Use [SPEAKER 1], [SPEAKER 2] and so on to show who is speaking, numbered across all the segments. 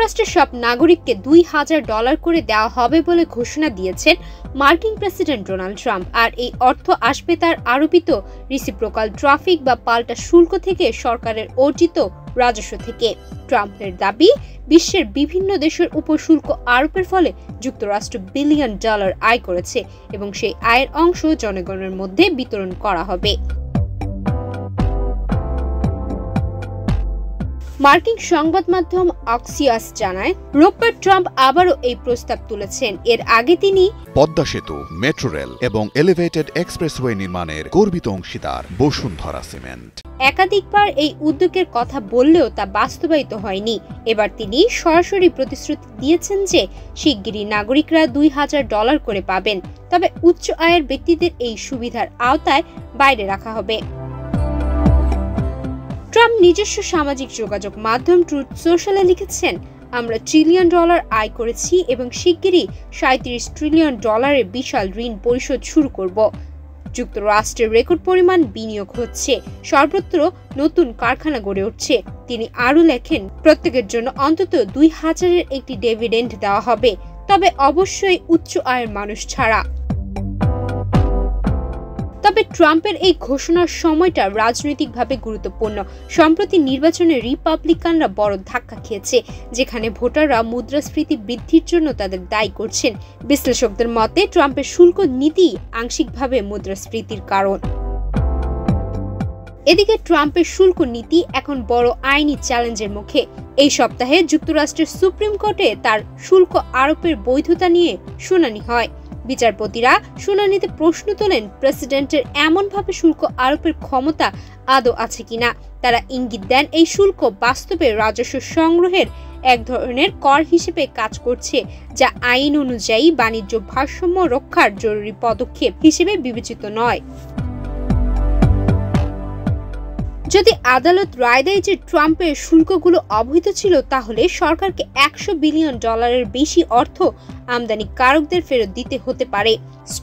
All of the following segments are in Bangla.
[SPEAKER 1] যুক্তরাষ্ট্রের সব নাগরিককে $2000 করে দেওয়া হবে বলে ঘোষণা দিয়েছেন মার্কিন প্রেসিডেন্ট ডোনাল্ড ট্রাম্প। আর এই অর্থ আসবে তার আরোপিত রিসিপ্রোকাল ট্রাফিক বা পাল্টা শুল্ক থেকে, সরকারের অর্জিত রাজস্ব থেকে। ট্রাম্পের দাবি, বিশ্বের বিভিন্ন দেশের উপর শুল্ক আরোপের ফলে যুক্তরাষ্ট্র $বিলিয়ন আয় করেছে এবং সেই আয়ের অংশ জনগণের মধ্যে বিতরণ করা হবে। মার্কিন সংবাদ মাধ্যম অক্সিয়াস জানায়, রোববার ট্রাম্প আবারও এই প্রস্তাব তুলেছেন। এর আগে তিনি
[SPEAKER 2] পদ্মা সেতু, মেট্রো রেল এবং এলিভেটেড এক্সপ্রেসওয়ে নির্মাণের গর্বিত অংশীদার বসুন্ধরা সিমেন্ট।
[SPEAKER 1] একাধিকবার এই উদ্যোগের কথা বললেও তা বাস্তবায়িত হয়নি। এবার তিনি সরাসরি প্রতিশ্রুতি দিয়েছেন যে শিগগিরই নাগরিকরা $2000 করে পাবেন, তবে উচ্চ আয়ের ব্যক্তিদের এই সুবিধার আওতায় বাইরে রাখা হবে। ট্রাম্প নিজস্ব সামাজিক যোগাযোগ মাধ্যম ট্রুথ সোশ্যালে লিখেছেন, আমরা $1 ট্রিলিয়ন আয় করেছি এবং শিগগিরই $37 ট্রিলিয়ন বিশাল ঋণ পরিশোধ শুরু করব। যুক্তরাষ্ট্রের রেকর্ড পরিমাণ বিনিয়োগ হচ্ছে, সর্বত্র নতুন কারখানা গড়ে উঠছে। তিনি আরও লেখেন, প্রত্যেকের জন্য অন্তত 2000-এর একটি ডিভিডেন্ড দেওয়া হবে, তবে অবশ্যই উচ্চ আয়ের মানুষ ছাড়া। তবে ট্রাম্পের এই ঘোষণার সময়টা রাজনৈতিকভাবে গুরুত্বপূর্ণ। সম্প্রতি নির্বাচনে রিপাবলিকানরা বড় ধাক্কা খেয়েছে, যেখানে ভোটাররা মুদ্রাস্ফীতি বৃদ্ধির জন্য তাদের দায়ী করছেন। বিশ্লেষকদের মতে ট্রাম্পের শুল্ক নীতি আংশিকভাবে মুদ্রাস্ফীতির কারণ। এদিকে ট্রাম্পের শুল্ক নীতি এখন বড় আইনি চ্যালেঞ্জের মুখে। এই সপ্তাহে যুক্তরাষ্ট্রের সুপ্রিম কোর্টে তার শুল্ক আরোপের বৈধতা নিয়ে শুনানি হয়। বিচারপতিরা শুনানিতে প্রশ্ন তোলেন, প্রেসিডেন্টের এমনভাবে শুল্ক আরোপের ক্ষমতা আদৌ আছে কিনা। তারা ইঙ্গিত দেন এই শুল্ক বাস্তবে রাজস্ব সংগ্রহের এক ধরনের কর হিসেবে কাজ করছে, যা আইন অনুযায়ী বাণিজ্য ভারসাম্য রক্ষার জরুরি পদক্ষেপ হিসেবে বিবেচিত নয়। যদি আদালত রায় দেয় যে ট্রাম্পের শুল্কগুলো অবৈধ ছিল, তাহলে সরকারকে $100 বিলিয়ন বেশি অর্থ আমদানিকারকদের ফেরত দিতে হতে পারে।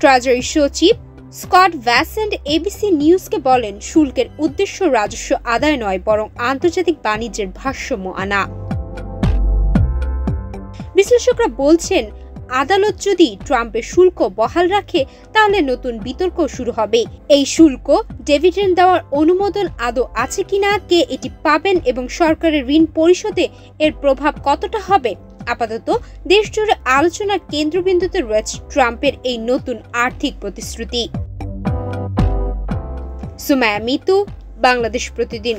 [SPEAKER 1] ট্রেজারি সচিব স্কট ভ্যাসেন্ট এবিসি নিউজকে বলেন, শুল্কের উদ্দেশ্য রাজস্ব আদায় নয়, বরং আন্তর্জাতিক বাণিজ্যের ভারসাম্য আনা। বিশ্লেষকরা বলছেন, আদালত যদি ট্রাম্পের শুল্ক বহাল রাখে, তাহলে নতুন বিতর্ক শুরু হবে। এই শুল্ক ডিভিডেন্ড দেওয়ার অনুমোদন আদৌ আছে কিনা, কে এটি পাবেন এবং সরকারের ঋণ পরিশোধে এর প্রভাব কতটা হবে। আপাতত দেশজুড়ে আলোচনার কেন্দ্রবিন্দুতে রয়েছে ট্রাম্পের এই নতুন আর্থিক প্রতিশ্রুতি। সুমাইয়া মিতু, বাংলাদেশ প্রতিদিন।